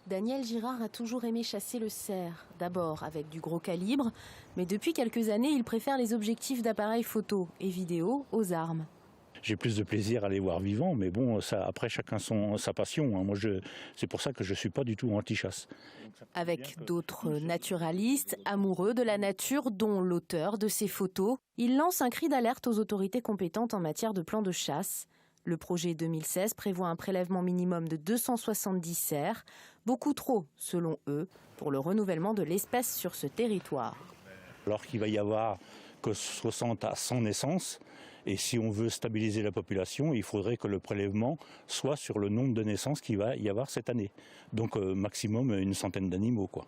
Daniel Girard a toujours aimé chasser le cerf, d'abord avec du gros calibre, mais depuis quelques années, il préfère les objectifs d'appareils photo et vidéo aux armes. J'ai plus de plaisir à les voir vivants, mais bon, ça, après chacun sa passion. Moi, c'est pour ça que je ne suis pas du tout anti-chasse. Avec d'autres naturalistes, amoureux de la nature, dont l'auteur de ces photos, il lance un cri d'alerte aux autorités compétentes en matière de plan de chasse. Le projet 2016 prévoit un prélèvement minimum de 270 cerfs, beaucoup trop, selon eux, pour le renouvellement de l'espèce sur ce territoire. Alors qu'il va y avoir que 60 à 100 naissances, et si on veut stabiliser la population, il faudrait que le prélèvement soit sur le nombre de naissances qu'il va y avoir cette année. Donc maximum une centaine d'animaux, quoi.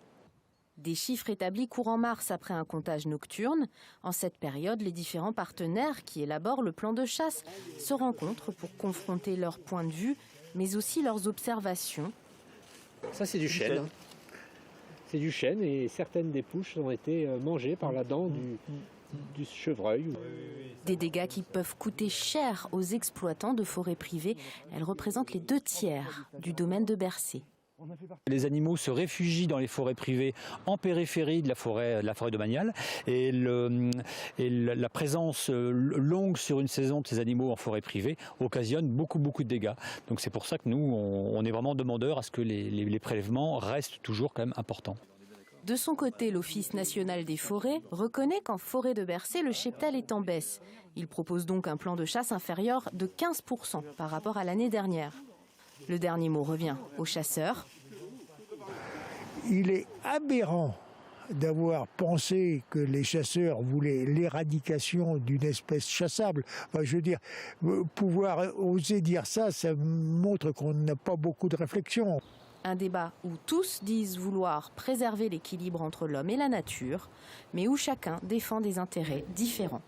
Des chiffres établis courant mars après un comptage nocturne. En cette période, les différents partenaires qui élaborent le plan de chasse se rencontrent pour confronter leurs points de vue, mais aussi leurs observations. Ça, c'est du chêne. C'est du chêne et certaines des pouches ont été mangées par la dent du chevreuil. Des dégâts qui peuvent coûter cher aux exploitants de forêts privées. Elles représentent les 2/3 du domaine de Bercé. Les animaux se réfugient dans les forêts privées en périphérie de la forêt domaniale et la présence longue sur une saison de ces animaux en forêt privée occasionne beaucoup de dégâts. Donc c'est pour ça que nous, on est vraiment demandeurs à ce que les prélèvements restent toujours quand même importants. De son côté, l'Office national des forêts reconnaît qu'en forêt de Bercé, le cheptel est en baisse. Il propose donc un plan de chasse inférieur de 15% par rapport à l'année dernière. Le dernier mot revient aux chasseurs. Il est aberrant d'avoir pensé que les chasseurs voulaient l'éradication d'une espèce chassable. Enfin, je veux dire, pouvoir oser dire ça, ça montre qu'on n'a pas beaucoup de réflexion. Un débat où tous disent vouloir préserver l'équilibre entre l'homme et la nature, mais où chacun défend des intérêts différents.